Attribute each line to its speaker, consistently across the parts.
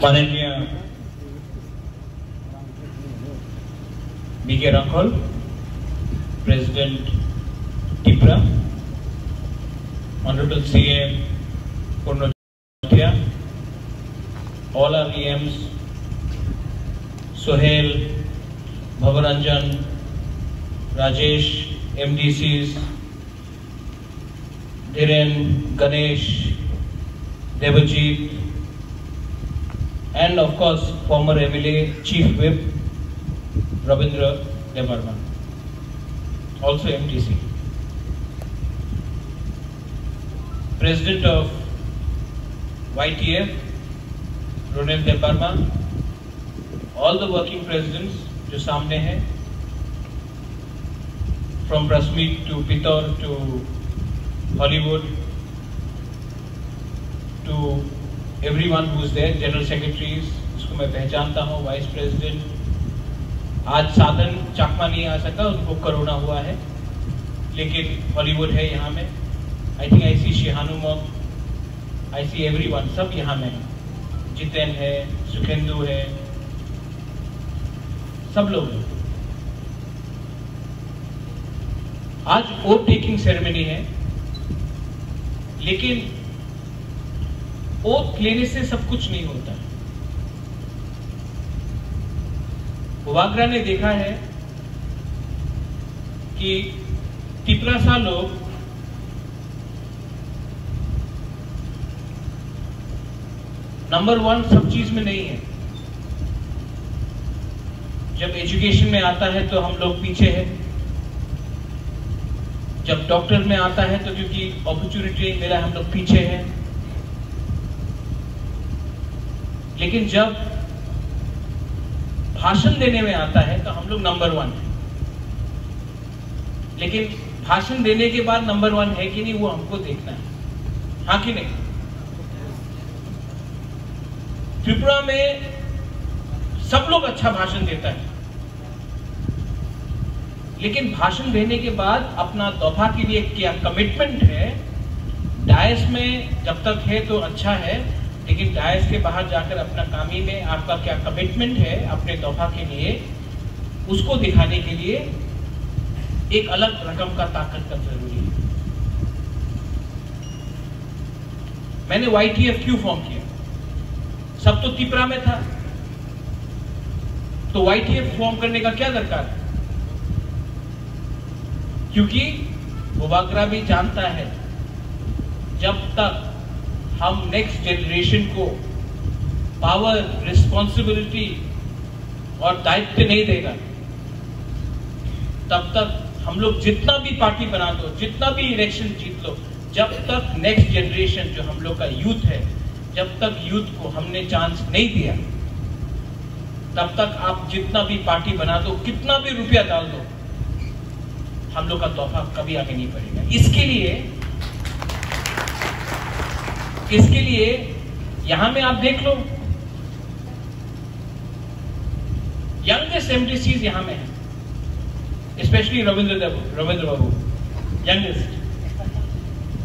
Speaker 1: माननीय BK राखोल, President Tipra, Honorable CM Purno Chatia, all our EMs, Sohail, Bhavaranjan, Rajesh, MDCs, Dhiren, Ganesh, Devajit, and of course former MLA Chief Whip Ravindra Debarma, also MTC. President of YTF Ronel Debarma, all the working presidents जो सामने हैं, from Brasmeet to Pitor to Hollywood to everyone who is there, general secretaries जिसको मैं पहचानता हूँ, vice president. आज साधन चाकमा नहीं आ सका, उनको कोरोना हुआ है, लेकिन हॉलीवुड है यहाँ में. I think I C शिहानुमोग, I see everyone, सब यहाँ में है. जितेन है, सुखेंदु है, सब लोग हैं. आज ओथ टेकिंग सेरेमनी है, लेकिन ओथ लेने से सब कुछ नहीं होता. वागरा ने देखा है कि तिपरासा लोग नंबर 1 सब चीज में नहीं है. जब एजुकेशन में आता है तो हम लोग पीछे हैं. जब डॉक्टर में आता है तो क्योंकि अपॉर्चुनिटी मिला हम लोग पीछे हैं. लेकिन जब भाषण देने में आता है तो हम लोग नंबर 1 है. लेकिन भाषण देने के बाद नंबर 1 है कि नहीं, वो हमको देखना है. हाँ कि नहीं? त्रिपुरा में सब लोग अच्छा भाषण देता है, लेकिन भाषण देने के बाद अपना तोहफा के लिए क्या कमिटमेंट है. डायस में जब तक है तो अच्छा है, लेकिन डायस के बाहर जाकर अपना कामी में आपका क्या कमिटमेंट है अपने तोहफा के लिए, उसको दिखाने के लिए एक अलग रकम का ताकत का जरूरी है. मैंने YTF क्यों फॉर्म किया? सब तो तिपरा में था, तो YTF फॉर्म करने का क्या दरकार है? क्योंकि वागरा भी जानता है जब तक हम नेक्स्ट जनरेशन को पावर, रिस्पॉन्सिबिलिटी और दायित्व नहीं देगा, तब तक हम लोग जितना भी पार्टी बना दो, जितना भी इलेक्शन जीत लो, जब तक नेक्स्ट जनरेशन जो हम लोग का यूथ है, जब तक यूथ को हमने चांस नहीं दिया, तब तक आप जितना भी पार्टी बना दो, कितना भी रुपया डाल दो, हम लोग का तोहफा कभी आगे नहीं बढ़ेगा. इसके लिए यहां में आप देख लो, यंगेस्ट एमडीसीज यहां में है, स्पेशली रविंद्र बाबू, यंगेस्ट.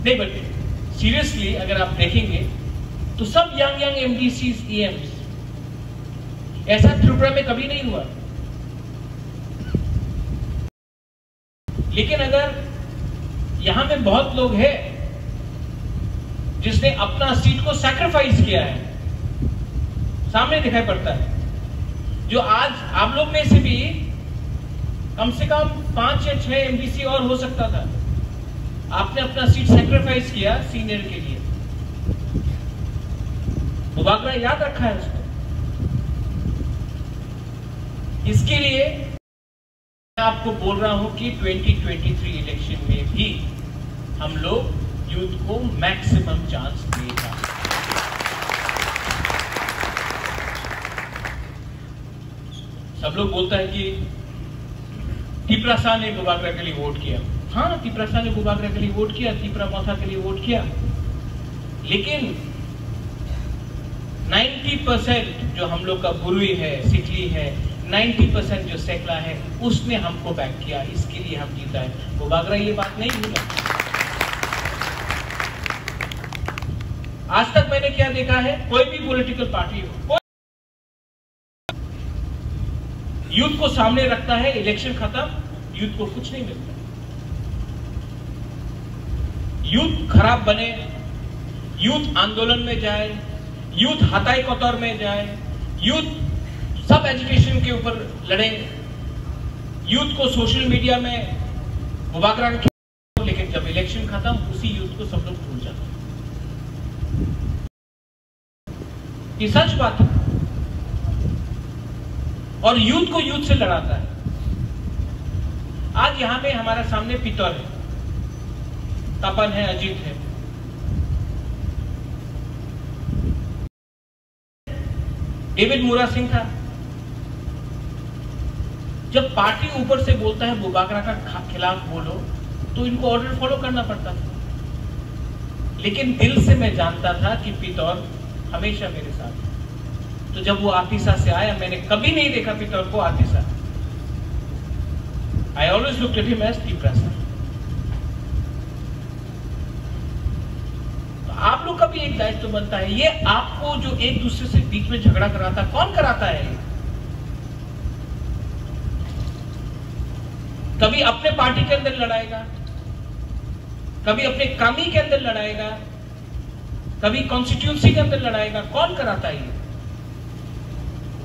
Speaker 1: नहीं, बट सीरियसली अगर आप देखेंगे तो सब यंग एमडीसीज, ईएम्स. ऐसा त्रिपुरा में कभी नहीं हुआ. लेकिन अगर यहां में बहुत लोग हैं जिसने अपना सीट को सैक्रिफाइस किया है, सामने दिखाई पड़ता है. जो आज आप लोग में से भी कम से कम 5 या 6 एमडीसी और हो सकता था, आपने अपना सीट सैक्रिफाइस किया सीनियर के लिए. वागरा याद रखा है उसको. इसके लिए मैं आपको बोल रहा हूं कि 2023 इलेक्शन में भी हम लोग यूथ को मैक्सिमम चांस देगा. सब लोग बोलता है कि तिपरासा ने वागरा के लिए वोट किया. हाँ, तिपरासा ने वागरा के लिए वोट किया, तिपरा मौसा के लिए वोट किया, लेकिन 90% जो हम लोग का बुरुई है, सिकली है, 90% जो सेकला है, उसने हमको बैक किया. इसके लिए हम जीता है. वो वागरा ये बात नहीं भूला. आज तक मैंने क्या देखा है, कोई भी पॉलिटिकल पार्टी हो, यूथ को सामने रखता है, इलेक्शन खत्म, यूथ को कुछ नहीं मिलता। यूथ खराब बने, यूथ आंदोलन में जाए, यूथ हताई कतौर में जाए, यूथ सब एजुकेशन के ऊपर लड़े, यूथ को सोशल मीडिया में मुबाकरा के, लेकिन जब इलेक्शन खत्म उसी यूथ को सब लोग भूल जाते हैं। ये सच बात है। और यूथ को यूथ से लड़ाता है। आज यहां पे हमारे सामने पितौर है, तपन है, अजीत है। डेविड मूरा सिंह था। जब पार्टी ऊपर से बोलता है मुबाकरा का खिलाफ बोलो, तो इनको ऑर्डर फॉलो करना पड़ता था। लेकिन दिल से मैं जानता था कि पितौर हमेशा मेरे साथ है। तो जब वो आतिशा से आया, मैंने कभी नहीं देखा पितौर को आतिशा। I always looked at him as depression. तो आप लोग का भी एक दायित्व बनता है। ये आपको जो एक दूसरे से बीच में झगड़ा कराता, कौन कराता है? कभी अपने पार्टी के अंदर लड़ाएगा, कभी अपने कामी के अंदर लड़ाएगा, कभी कॉन्स्टिट्यूंसी के अंदर लड़ाएगा। कौन कराता है ये?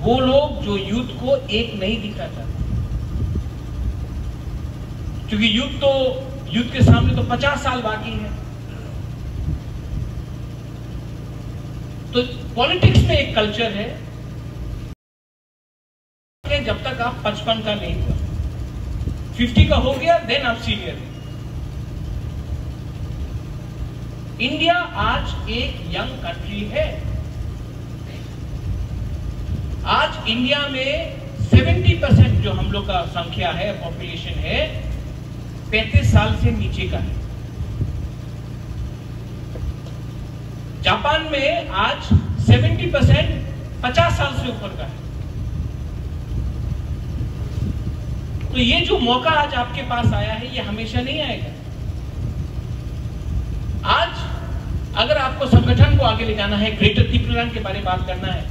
Speaker 1: वो लोग जो यूथ को एक नहीं दिखा चाहते। क्योंकि यूथ के सामने तो 50 साल बाकी है। तो पॉलिटिक्स में एक कल्चर है कि जब तक आप 55 का नहीं हुआ, 50 का हो गया, देन आप सीनियर। इंडिया आज एक यंग कंट्री है। आज इंडिया में 70% जो हम लोग का संख्या है, पॉपुलेशन है, 35 साल से नीचे का है। जापान में आज 70% 50 साल से ऊपर का है। तो ये जो मौका आज आपके पास आया है, ये हमेशा नहीं आएगा। आज अगर आपको संगठन को आगे ले जाना है, ग्रेटर त्रिपुरा के बारे में बात करना है,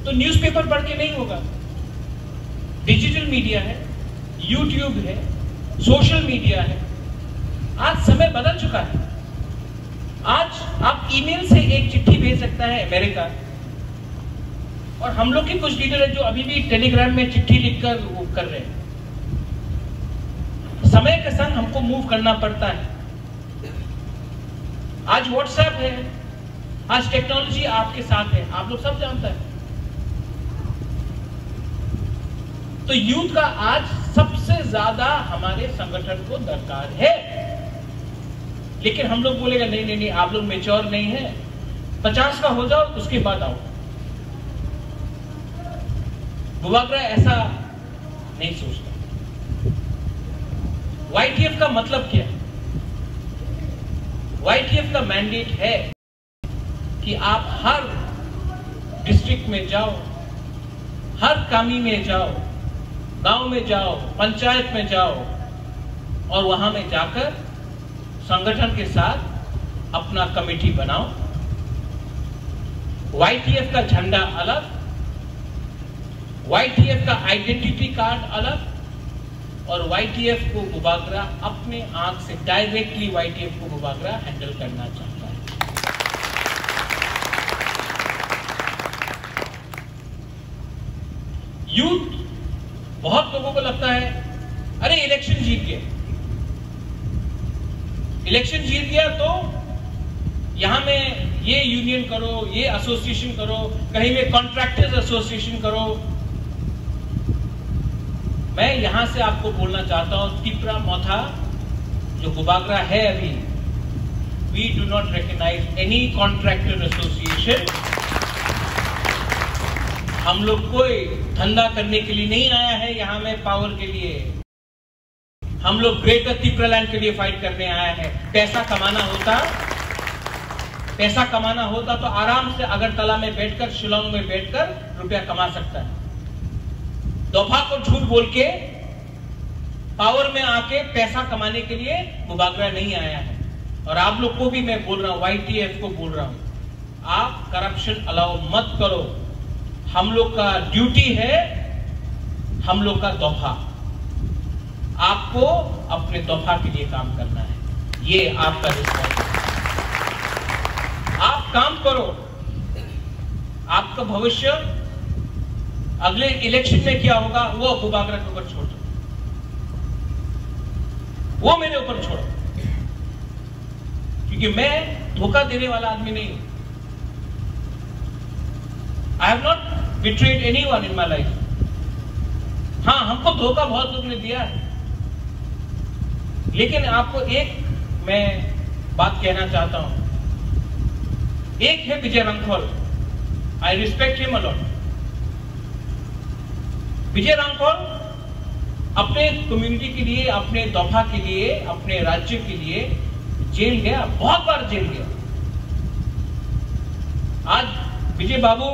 Speaker 1: तो न्यूज़पेपर पढ़ के नहीं होगा। डिजिटल मीडिया है, यूट्यूब है, सोशल मीडिया है। आज समय बदल चुका है। आज आप ईमेल से एक चिट्ठी भेज सकता है अमेरिका, और हम लोग के कुछ लीडर हैं जो अभी भी टेलीग्राम में चिट्ठी लिखकर वो कर रहे हैं। समय के संग हमको मूव करना पड़ता है। आज व्हाट्सएप है, आज टेक्नोलॉजी आपके साथ है, आप लोग सब जानते हैं। तो यूथ का आज सबसे ज्यादा हमारे संगठन को दरकार है। लेकिन हम लोग बोलेगा नहीं नहीं नहीं, आप लोग मैच्योर नहीं है, 50 का हो जाओ उसके बाद आओ। मुबाकरा ऐसा नहीं सोचता। YTF का मतलब क्या है? YTF का मैंडेट है कि आप हर डिस्ट्रिक्ट में जाओ, हर कामी में जाओ, गांव में जाओ, पंचायत में जाओ, और वहां में जाकर संगठन के साथ अपना कमेटी बनाओ। YTF का झंडा अलग, YTF का आइडेंटिटी कार्ड अलग, और YTF को मुबाकरा अपने आंख से डायरेक्टली YTF को मुबाकरा हैंडल करना चाहता है। यूथ, बहुत लोगों को लगता है अरे इलेक्शन जीत गया, इलेक्शन जीत गया तो यहां में ये यूनियन करो, ये एसोसिएशन करो, कहीं में कॉन्ट्रैक्टर्स एसोसिएशन करो। मैं यहां से आपको बोलना चाहता हूं, त्रिपुरा मोथा जो मुबाकरा है अभी, we do not recognise any contractor association. हम लोग कोई धंधा करने के लिए नहीं आया है यहां में पावर के लिए। हम लोग ग्रेटर त्रिपुरालैंड के लिए फाइट करने आया है। पैसा कमाना होता तो आराम से अगरतला में बैठकर, शिलोंग में बैठकर रुपया कमा सकता है। दफा को झूठ बोल के पावर में आके पैसा कमाने के लिए मुबाकरा नहीं आया है। और आप लोग को भी मैं बोल रहा हूं, YTF को बोल रहा हूं, आप करप्शन अलाउ मत करो। हम लोग का ड्यूटी है हम लोग का तोहफा। आपको अपने तोहफा के लिए काम करना है, ये आपका रिस्पॉन्सिबिलिटी। आप काम करो, आपका भविष्य अगले इलेक्शन में क्या होगा वो अबू बागरा के ऊपर छोड़ दो, वो मेरे ऊपर छोड़ो, क्योंकि मैं धोखा देने वाला आदमी नहीं हूं। I have not betrayed anyone in my life. हाँ, हमको धोखा बहुत लोगों ने दिया है, लेकिन आपको एक मैं बात कहना चाहता हूं। एक है विजय रांखौल, आई रिस्पेक्ट हिम अलॉट। विजय रांखौल अपने कम्युनिटी के लिए, अपने तोहफा के लिए, अपने राज्य के लिए जेल गया, बहुत बार जेल गया। आज विजय बाबू